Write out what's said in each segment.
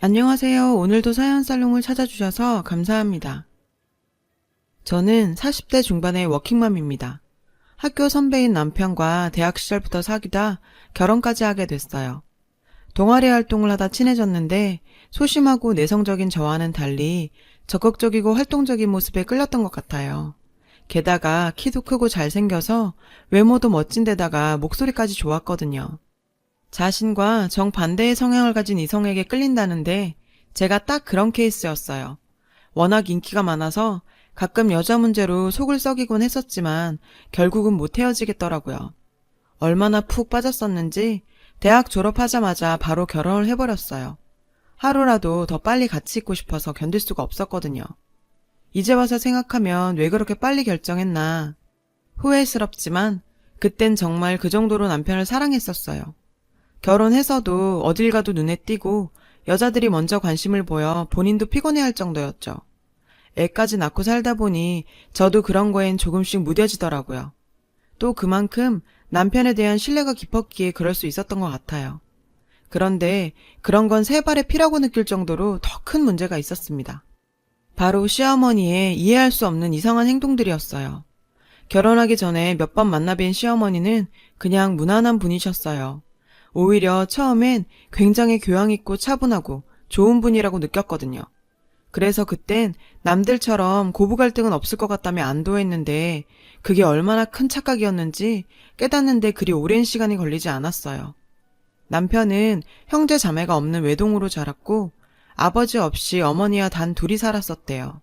안녕하세요. 오늘도 사연살롱을 찾아주셔서 감사합니다. 저는 40대 중반의 워킹맘입니다. 학교 선배인 남편과 대학 시절부터 사귀다 결혼까지 하게 됐어요. 동아리 활동을 하다 친해졌는데 소심하고 내성적인 저와는 달리 적극적이고 활동적인 모습에 끌렸던 것 같아요. 게다가 키도 크고 잘생겨서 외모도 멋진 데다가 목소리까지 좋았거든요. 자신과 정반대의 성향을 가진 이성에게 끌린다는데 제가 딱 그런 케이스였어요. 워낙 인기가 많아서 가끔 여자 문제로 속을 썩이곤 했었지만 결국은 못 헤어지겠더라고요. 얼마나 푹 빠졌었는지 대학 졸업하자마자 바로 결혼을 해버렸어요. 하루라도 더 빨리 같이 있고 싶어서 견딜 수가 없었거든요. 이제 와서 생각하면 왜 그렇게 빨리 결정했나. 후회스럽지만 그땐 정말 그 정도로 남편을 사랑했었어요. 결혼해서도 어딜 가도 눈에 띄고 여자들이 먼저 관심을 보여 본인도 피곤해할 정도였죠. 애까지 낳고 살다 보니 저도 그런 거엔 조금씩 무뎌지더라고요. 또 그만큼 남편에 대한 신뢰가 깊었기에 그럴 수 있었던 것 같아요. 그런데 그런 건 세 발의 피라고 느낄 정도로 더 큰 문제가 있었습니다. 바로 시어머니의 이해할 수 없는 이상한 행동들이었어요. 결혼하기 전에 몇 번 만나뵌 시어머니는 그냥 무난한 분이셨어요. 오히려 처음엔 굉장히 교양 있고 차분하고 좋은 분이라고 느꼈거든요. 그래서 그땐 남들처럼 고부 갈등은 없을 것 같다며 안도했는데 그게 얼마나 큰 착각이었는지 깨닫는데 그리 오랜 시간이 걸리지 않았어요. 남편은 형제 자매가 없는 외동으로 자랐고 아버지 없이 어머니와 단 둘이 살았었대요.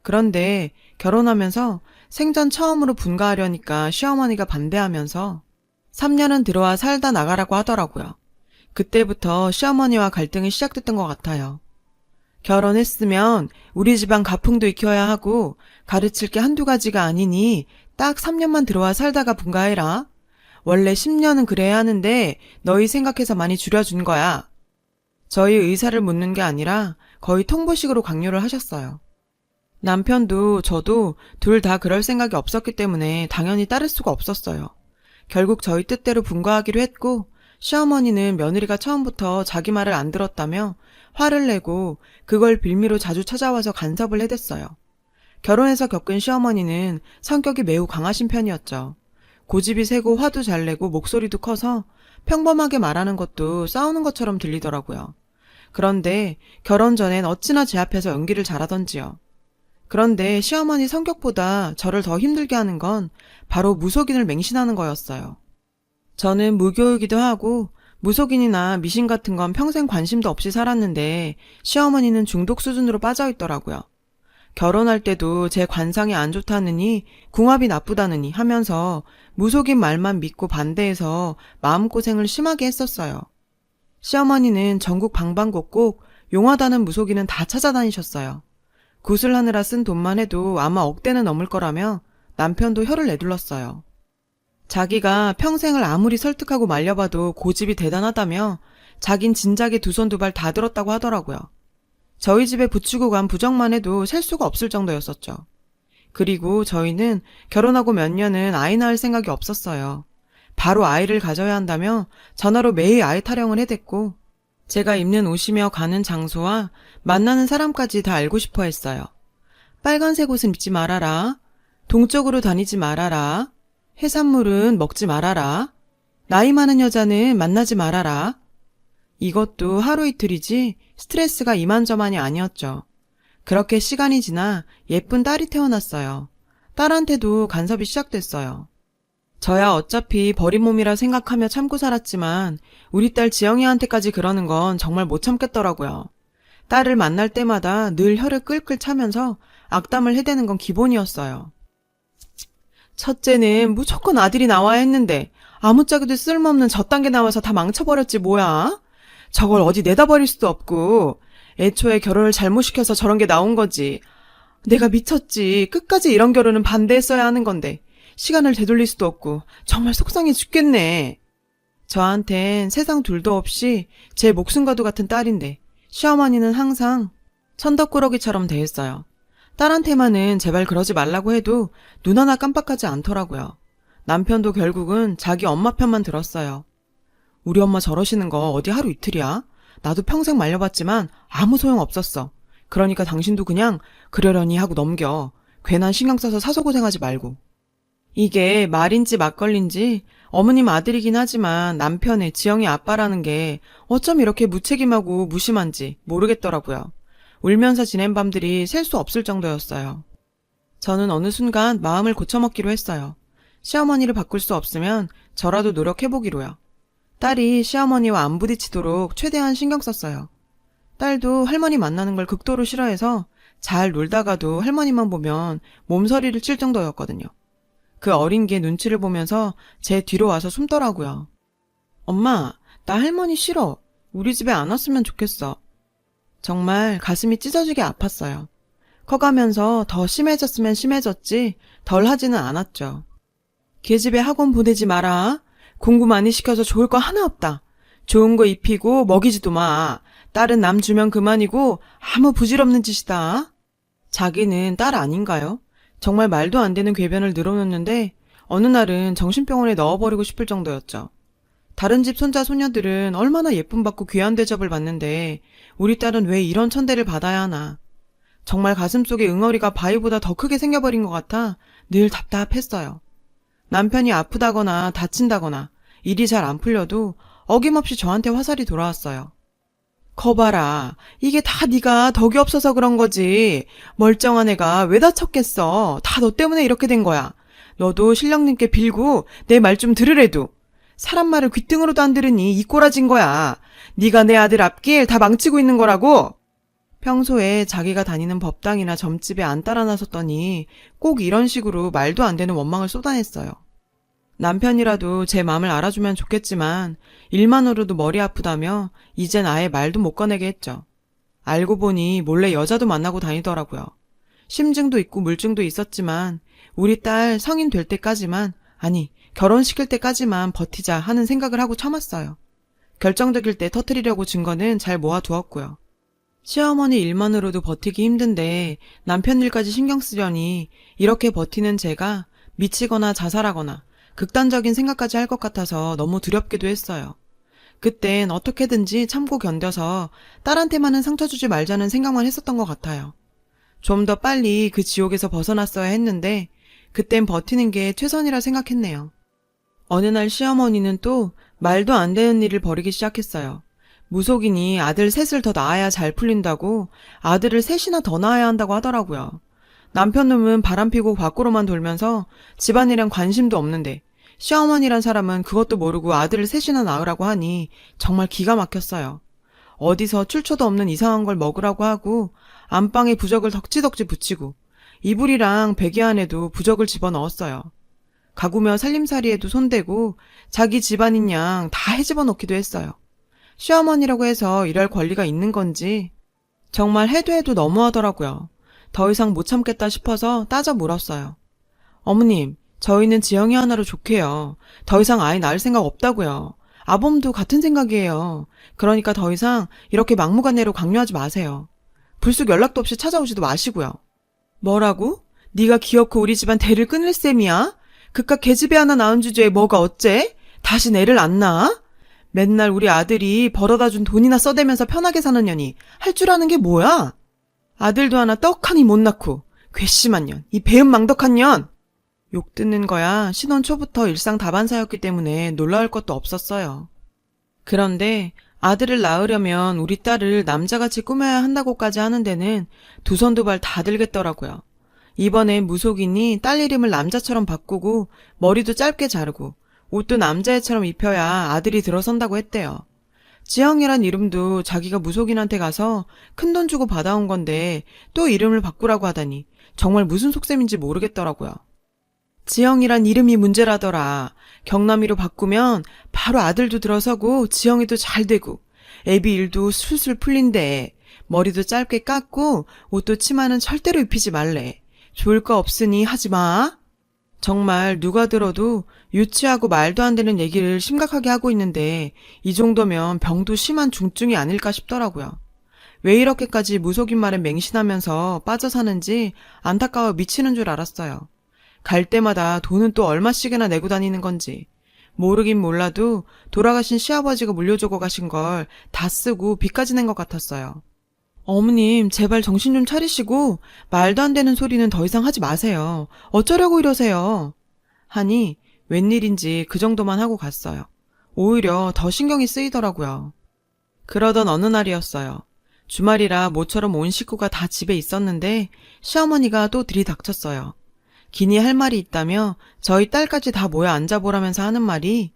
그런데 결혼하면서 생전 처음으로 분가하려니까 시어머니가 반대하면서 3년은 들어와 살다 나가라고 하더라고요. 그때부터 시어머니와 갈등이 시작됐던 것 같아요. 결혼했으면 우리 집안 가풍도 익혀야 하고 가르칠 게 한두 가지가 아니니 딱 3년만 들어와 살다가 분가해라. 원래 10년은 그래야 하는데 너희 생각해서 많이 줄여준 거야. 저희 의사를 묻는 게 아니라 거의 통보식으로 강요를 하셨어요. 남편도 저도 둘 다 그럴 생각이 없었기 때문에 당연히 따를 수가 없었어요. 결국 저희 뜻대로 분가하기로 했고 시어머니는 며느리가 처음부터 자기 말을 안 들었다며 화를 내고 그걸 빌미로 자주 찾아와서 간섭을 해댔어요. 결혼해서 겪은 시어머니는 성격이 매우 강하신 편이었죠. 고집이 세고 화도 잘 내고 목소리도 커서 평범하게 말하는 것도 싸우는 것처럼 들리더라고요. 그런데 결혼 전엔 어찌나 제 앞에서 연기를 잘하던지요. 그런데 시어머니 성격보다 저를 더 힘들게 하는 건 바로 무속인을 맹신하는 거였어요. 저는 무교이기도 하고 무속인이나 미신 같은 건 평생 관심도 없이 살았는데 시어머니는 중독 수준으로 빠져있더라고요. 결혼할 때도 제 관상이 안 좋다느니 궁합이 나쁘다느니 하면서 무속인 말만 믿고 반대해서 마음고생을 심하게 했었어요. 시어머니는 전국 방방곡곡 용하다는 무속인은 다 찾아다니셨어요. 구슬하느라 쓴 돈만 해도 아마 억대는 넘을 거라며 남편도 혀를 내둘렀어요. 자기가 평생을 아무리 설득하고 말려봐도 고집이 대단하다며 자긴 진작에 두 손 두 발 다 들었다고 하더라고요. 저희 집에 붙이고 간 부적만 해도 셀 수가 없을 정도였었죠. 그리고 저희는 결혼하고 몇 년은 아이 낳을 생각이 없었어요. 바로 아이를 가져야 한다며 전화로 매일 아이 타령을 해댔고 제가 입는 옷이며 가는 장소와 만나는 사람까지 다 알고 싶어 했어요. 빨간색 옷은 입지 말아라. 동쪽으로 다니지 말아라. 해산물은 먹지 말아라. 나이 많은 여자는 만나지 말아라. 이것도 하루 이틀이지 스트레스가 이만저만이 아니었죠. 그렇게 시간이 지나 예쁜 딸이 태어났어요. 딸한테도 간섭이 시작됐어요. 저야 어차피 버린 몸이라 생각하며 참고 살았지만 우리 딸 지영이한테까지 그러는 건 정말 못 참겠더라고요. 딸을 만날 때마다 늘 혀를 끌끌 차면서 악담을 해대는 건 기본이었어요. 첫째는 무조건 아들이 나와야 했는데 아무짝에도 쓸모없는 저딴 게 나와서 다 망쳐버렸지 뭐야. 저걸 어디 내다 버릴 수도 없고 애초에 결혼을 잘못 시켜서 저런 게 나온 거지. 내가 미쳤지. 끝까지 이런 결혼은 반대했어야 하는 건데 시간을 되돌릴 수도 없고 정말 속상해 죽겠네. 저한텐 세상 둘도 없이 제 목숨과도 같은 딸인데 시어머니는 항상 천덕꾸러기처럼 대했어요. 딸한테만은 제발 그러지 말라고 해도 눈 하나 깜빡하지 않더라고요. 남편도 결국은 자기 엄마 편만 들었어요. 우리 엄마 저러시는 거 어디 하루 이틀이야? 나도 평생 말려봤지만 아무 소용 없었어. 그러니까 당신도 그냥 그러려니 하고 넘겨. 괜한 신경 써서 사서 고생하지 말고. 이게 말인지 막걸리인지 어머님 아들이긴 하지만 남편의 지영이 아빠라는 게 어쩜 이렇게 무책임하고 무심한지 모르겠더라고요. 울면서 지낸 밤들이 셀 수 없을 정도였어요. 저는 어느 순간 마음을 고쳐먹기로 했어요. 시어머니를 바꿀 수 없으면 저라도 노력해보기로요. 딸이 시어머니와 안 부딪히도록 최대한 신경 썼어요. 딸도 할머니 만나는 걸 극도로 싫어해서 잘 놀다가도 할머니만 보면 몸서리를 칠 정도였거든요. 그 어린 게 눈치를 보면서 제 뒤로 와서 숨더라고요. 엄마, 나 할머니 싫어. 우리 집에 안 왔으면 좋겠어. 정말 가슴이 찢어지게 아팠어요. 커가면서 더 심해졌으면 심해졌지 덜 하지는 않았죠. 걔집에 학원 보내지 마라. 공부 많이 시켜서 좋을 거 하나 없다. 좋은 거 입히고 먹이지도 마. 딸은 남 주면 그만이고 아무 부질없는 짓이다. 자기는 딸 아닌가요? 정말 말도 안 되는 궤변을 늘어놓는데 어느 날은 정신병원에 넣어버리고 싶을 정도였죠. 다른 집 손자 손녀들은 얼마나 예쁨 받고 귀한 대접을 받는데 우리 딸은 왜 이런 천대를 받아야 하나. 정말 가슴속에 응어리가 바위보다 더 크게 생겨버린 것 같아 늘 답답했어요. 남편이 아프다거나 다친다거나 일이 잘 안 풀려도 어김없이 저한테 화살이 돌아왔어요. 거봐라. 이게 다 네가 덕이 없어서 그런 거지. 멀쩡한 애가 왜 다쳤겠어. 다 너 때문에 이렇게 된 거야. 너도 신령님께 빌고 내 말 좀 들으래도. 사람 말을 귓등으로도 안 들으니 이 꼬라진 거야. 네가 내 아들 앞길 다 망치고 있는 거라고. 평소에 자기가 다니는 법당이나 점집에 안 따라 나섰더니 꼭 이런 식으로 말도 안 되는 원망을 쏟아냈어요. 남편이라도 제 마음을 알아주면 좋겠지만 일만으로도 머리 아프다며 이젠 아예 말도 못 꺼내게 했죠. 알고 보니 몰래 여자도 만나고 다니더라고요. 심증도 있고 물증도 있었지만 우리 딸 성인 될 때까지만, 아니 결혼시킬 때까지만 버티자 하는 생각을 하고 참았어요. 결정적일 때 터뜨리려고 증거는 잘 모아두었고요. 시어머니 일만으로도 버티기 힘든데 남편 일까지 신경 쓰려니 이렇게 버티는 제가 미치거나 자살하거나 극단적인 생각까지 할 것 같아서 너무 두렵기도 했어요. 그땐 어떻게든지 참고 견뎌서 딸한테만은 상처 주지 말자는 생각만 했었던 것 같아요. 좀 더 빨리 그 지옥에서 벗어났어야 했는데 그땐 버티는 게 최선이라 생각했네요. 어느 날 시어머니는 또 말도 안 되는 일을 벌이기 시작했어요. 무속인이 아들 셋을 더 낳아야 잘 풀린다고 아들을 셋이나 더 낳아야 한다고 하더라고요. 남편 놈은 바람피고 밖으로만 돌면서 집안일엔 관심도 없는데 시어머니란 사람은 그것도 모르고 아들을 셋이나 낳으라고 하니 정말 기가 막혔어요. 어디서 출처도 없는 이상한 걸 먹으라고 하고 안방에 부적을 덕지덕지 붙이고 이불이랑 베개 안에도 부적을 집어넣었어요. 가구며 살림살이에도 손대고 자기 집안인 양 다 헤집어 놓기도 했어요. 시어머니라고 해서 이럴 권리가 있는 건지 정말 해도 너무하더라고요. 더 이상 못 참겠다 싶어서 따져 물었어요. 어머님, 저희는 지영이 하나로 좋게요. 더 이상 아이 낳을 생각 없다고요. 아범도 같은 생각이에요. 그러니까 더 이상 이렇게 막무가내로 강요하지 마세요. 불쑥 연락도 없이 찾아오지도 마시고요. 뭐라고? 네가 기어코 우리 집안 대를 끊을 셈이야? 그깟 계집애 하나 낳은 주제에 뭐가 어째? 다시 애를 안 낳아? 맨날 우리 아들이 벌어다 준 돈이나 써대면서 편하게 사는 년이 할 줄 아는 게 뭐야? 아들도 하나 떡하니 못 낳고 괘씸한 년, 이 배은망덕한 년! 욕 듣는 거야 신혼 초부터 일상 다반사였기 때문에 놀라울 것도 없었어요. 그런데 아들을 낳으려면 우리 딸을 남자같이 꾸며야 한다고까지 하는 데는 두 손 두 발 다 들겠더라고요. 이번엔 무속인이 딸 이름을 남자처럼 바꾸고 머리도 짧게 자르고 옷도 남자애처럼 입혀야 아들이 들어선다고 했대요. 지영이란 이름도 자기가 무속인한테 가서 큰돈 주고 받아온 건데 또 이름을 바꾸라고 하다니 정말 무슨 속셈인지 모르겠더라고요. 지영이란 이름이 문제라더라. 경남이로 바꾸면 바로 아들도 들어서고 지영이도 잘 되고 애비 일도 술술 풀린대. 머리도 짧게 깎고 옷도 치마는 절대로 입히지 말래. 좋을 거 없으니 하지 마. 정말 누가 들어도 유치하고 말도 안 되는 얘기를 심각하게 하고 있는데 이 정도면 병도 심한 중증이 아닐까 싶더라고요. 왜 이렇게까지 무속인 말에 맹신하면서 빠져 사는지 안타까워 미치는 줄 알았어요. 갈 때마다 돈은 또 얼마씩이나 내고 다니는 건지 모르긴 몰라도 돌아가신 시아버지가 물려주고 가신 걸 다 쓰고 빚까지 낸 것 같았어요. 어머님, 제발 정신 좀 차리시고 말도 안 되는 소리는 더 이상 하지 마세요. 어쩌려고 이러세요. 하니 웬일인지 그 정도만 하고 갔어요. 오히려 더 신경이 쓰이더라고요. 그러던 어느 날이었어요. 주말이라 모처럼 온 식구가 다 집에 있었는데 시어머니가 또 들이닥쳤어요. 기니 할 말이 있다며 저희 딸까지 다 모여 앉아보라면서 하는 말이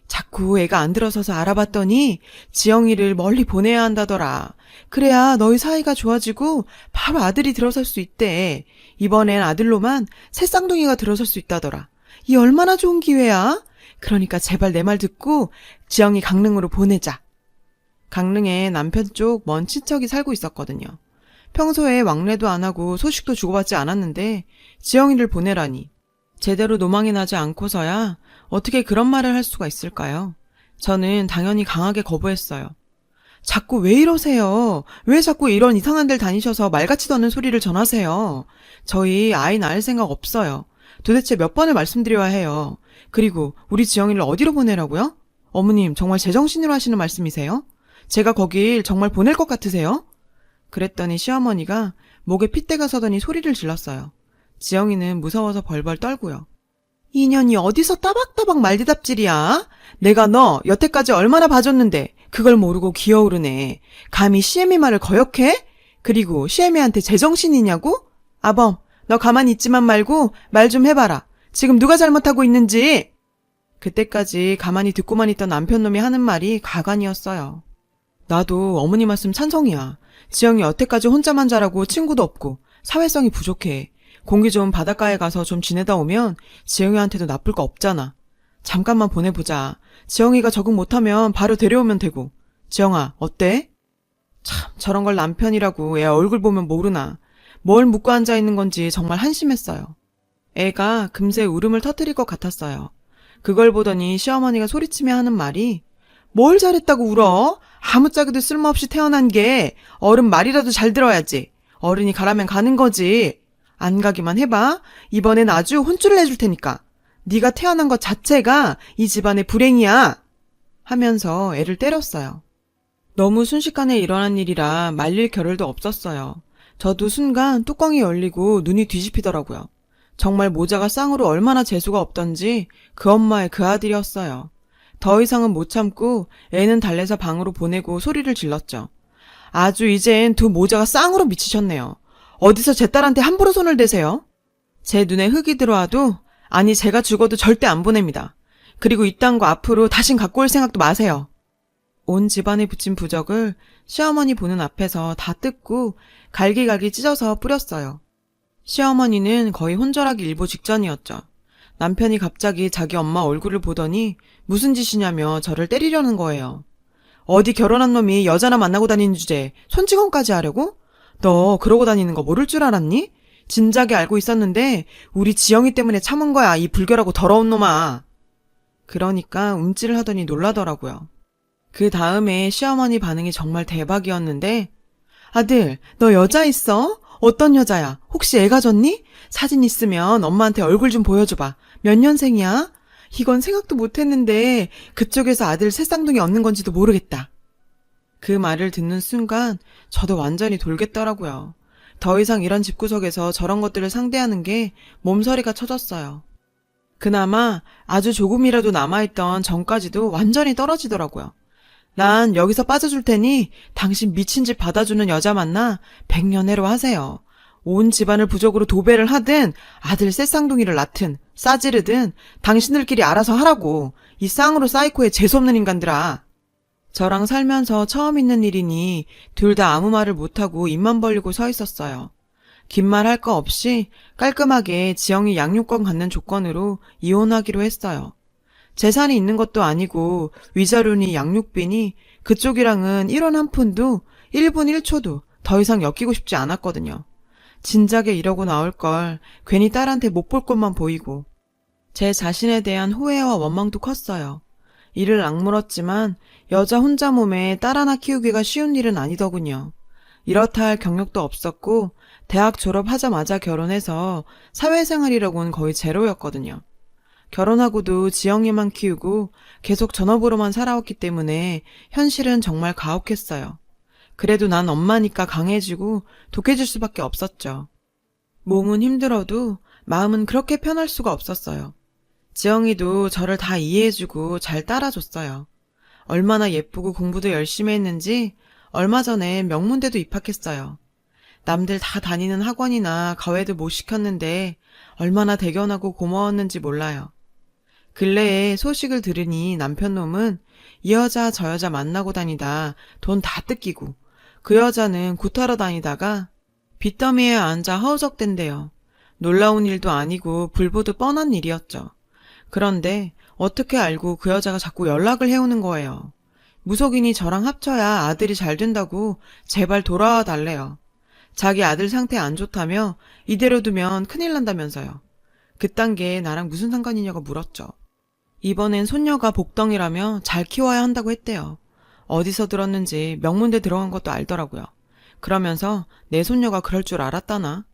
자꾸 애가 안 들어서서 알아봤더니 지영이를 멀리 보내야 한다더라. 그래야 너희 사이가 좋아지고 바로 아들이 들어설 수 있대. 이번엔 아들로만 새 쌍둥이가 들어설 수 있다더라. 이 얼마나 좋은 기회야? 그러니까 제발 내 말 듣고 지영이 강릉으로 보내자. 강릉에 남편 쪽 먼 친척이 살고 있었거든요. 평소에 왕래도 안 하고 소식도 주고받지 않았는데 지영이를 보내라니. 제대로 노망이 나지 않고서야 어떻게 그런 말을 할 수가 있을까요? 저는 당연히 강하게 거부했어요. 자꾸 왜 이러세요? 왜 자꾸 이런 이상한 데 다니셔서 말같지도 않은 소리를 전하세요? 저희 아이 낳을 생각 없어요. 도대체 몇 번을 말씀드려야 해요. 그리고 우리 지영이를 어디로 보내라고요? 어머님, 정말 제정신으로 하시는 말씀이세요? 제가 거길 정말 보낼 것 같으세요? 그랬더니 시어머니가 목에 핏대가 서더니 소리를 질렀어요. 지영이는 무서워서 벌벌 떨고요. 이년이 어디서 따박따박 말대답질이야? 내가 너 여태까지 얼마나 봐줬는데 그걸 모르고 기어오르네. 감히 시애미 말을 거역해? 그리고 시애미한테 제정신이냐고? 아범, 너 가만히 있지만 말고 말 좀 해봐라. 지금 누가 잘못하고 있는지. 그때까지 가만히 듣고만 있던 남편놈이 하는 말이 가관이었어요. 나도 어머니 말씀 찬성이야. 지영이 여태까지 혼자만 자라고 친구도 없고 사회성이 부족해. 공기 좋은 바닷가에 가서 좀 지내다 오면 지영이한테도 나쁠 거 없잖아. 잠깐만 보내보자. 지영이가 적응 못하면 바로 데려오면 되고. 지영아, 어때? 참, 저런 걸 남편이라고 애 얼굴 보면 모르나. 뭘 묻고 앉아있는 건지 정말 한심했어요. 애가 금세 울음을 터뜨릴 것 같았어요. 그걸 보더니 시어머니가 소리치며 하는 말이 뭘 잘했다고 울어? 아무짝에도 쓸모없이 태어난 게 어른 말이라도 잘 들어야지. 어른이 가라면 가는 거지. 안 가기만 해봐. 이번엔 아주 혼쭐을 내줄 테니까. 네가 태어난 것 자체가 이 집안의 불행이야. 하면서 애를 때렸어요. 너무 순식간에 일어난 일이라 말릴 겨를도 없었어요. 저도 순간 뚜껑이 열리고 눈이 뒤집히더라고요. 정말 모자가 쌍으로 얼마나 재수가 없던지 그 엄마의 그 아들이었어요. 더 이상은 못 참고 애는 달래서 방으로 보내고 소리를 질렀죠. 아주 이젠 두 모자가 쌍으로 미치셨네요. 어디서 제 딸한테 함부로 손을 대세요? 제 눈에 흙이 들어와도 아니 제가 죽어도 절대 안 보냅니다. 그리고 이딴 거 앞으로 다신 갖고 올 생각도 마세요. 온 집안에 붙인 부적을 시어머니 보는 앞에서 다 뜯고 갈기갈기 찢어서 뿌렸어요. 시어머니는 거의 혼절하기 일보 직전이었죠. 남편이 갑자기 자기 엄마 얼굴을 보더니 무슨 짓이냐며 저를 때리려는 거예요. 어디 결혼한 놈이 여자나 만나고 다니는 주제에 손찌검까지 하려고? 너 그러고 다니는 거 모를 줄 알았니? 진작에 알고 있었는데 우리 지영이 때문에 참은 거야, 이 불결하고 더러운 놈아. 그러니까 움찔을 하더니 놀라더라고요. 그 다음에 시어머니 반응이 정말 대박이었는데 아들, 너 여자 있어? 어떤 여자야? 혹시 애 가졌니? 사진 있으면 엄마한테 얼굴 좀 보여줘봐. 몇 년생이야? 이건 생각도 못했는데 그쪽에서 아들 새 쌍둥이 얻는 건지도 모르겠다. 그 말을 듣는 순간 저도 완전히 돌겠더라고요. 더 이상 이런 집구석에서 저런 것들을 상대하는 게 몸서리가 쳐졌어요. 그나마 아주 조금이라도 남아있던 정까지도 완전히 떨어지더라고요. 난 여기서 빠져줄 테니 당신 미친 짓 받아주는 여자 만나 백년해로 하세요. 온 집안을 부적으로 도배를 하든 아들 새 쌍둥이를 낳든 싸지르든 당신들끼리 알아서 하라고. 이 쌍으로 사이코의 재수없는 인간들아. 저랑 살면서 처음 있는 일이니 둘 다 아무 말을 못하고 입만 벌리고 서 있었어요. 긴 말 할 거 없이 깔끔하게 지영이 양육권 갖는 조건으로 이혼하기로 했어요. 재산이 있는 것도 아니고 위자료니 양육비니 그쪽이랑은 1원 한 푼도 1분 1초도 더 이상 엮이고 싶지 않았거든요. 진작에 이러고 나올 걸 괜히 딸한테 못 볼 것만 보이고 제 자신에 대한 후회와 원망도 컸어요. 이를 악물었지만 여자 혼자 몸에 딸 하나 키우기가 쉬운 일은 아니더군요. 이렇다 할 경력도 없었고 대학 졸업하자마자 결혼해서 사회생활이라고는 거의 제로였거든요. 결혼하고도 지영이만 키우고 계속 전업으로만 살아왔기 때문에 현실은 정말 가혹했어요. 그래도 난 엄마니까 강해지고 독해질 수밖에 없었죠. 몸은 힘들어도 마음은 그렇게 편할 수가 없었어요. 지영이도 저를 다 이해해주고 잘 따라줬어요. 얼마나 예쁘고 공부도 열심히 했는지 얼마 전에 명문대도 입학했어요. 남들 다 다니는 학원이나 과외도 못 시켰는데 얼마나 대견하고 고마웠는지 몰라요. 근래에 소식을 들으니 남편 놈은 이 여자 저 여자 만나고 다니다 돈 다 뜯기고 그 여자는 구타러 다니다가 빚더미에 앉아 허우적댄대요. 놀라운 일도 아니고 불보듯 뻔한 일이었죠. 그런데 어떻게 알고 그 여자가 자꾸 연락을 해오는 거예요. 무속인이 저랑 합쳐야 아들이 잘 된다고 제발 돌아와 달래요. 자기 아들 상태 안 좋다며 이대로 두면 큰일 난다면서요. 그딴 게 나랑 무슨 상관이냐고 물었죠. 이번엔 손녀가 복덩이라며 잘 키워야 한다고 했대요. 어디서 들었는지 명문대 들어간 것도 알더라고요. 그러면서 내 손녀가 그럴 줄 알았다나?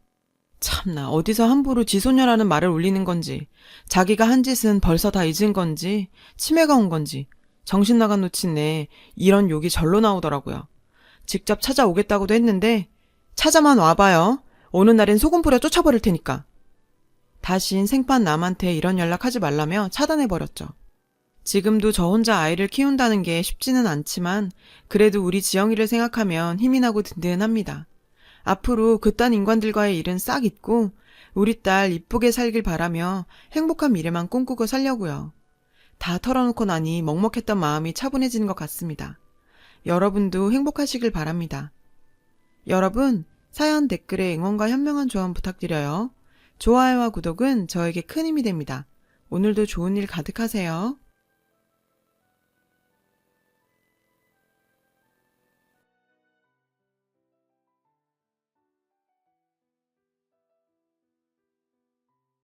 참나, 어디서 함부로 지 손녀라는 말을 올리는 건지, 자기가 한 짓은 벌써 다 잊은 건지, 치매가 온 건지, 정신 나간 놓친네 이런 욕이 절로 나오더라고요. 직접 찾아오겠다고도 했는데 찾아만 와봐요. 오는 날엔 소금 뿌려 쫓아버릴 테니까. 다신 생판 남한테 이런 연락하지 말라며 차단해버렸죠. 지금도 저 혼자 아이를 키운다는 게 쉽지는 않지만 그래도 우리 지영이를 생각하면 힘이 나고 든든합니다. 앞으로 그딴 인간들과의 일은 싹 잊고 우리 딸 이쁘게 살길 바라며 행복한 미래만 꿈꾸고 살려고요. 다 털어놓고 나니 먹먹했던 마음이 차분해지는 것 같습니다. 여러분도 행복하시길 바랍니다. 여러분, 사연 댓글에 응원과 현명한 조언 부탁드려요. 좋아요와 구독은 저에게 큰 힘이 됩니다. 오늘도 좋은 일 가득하세요.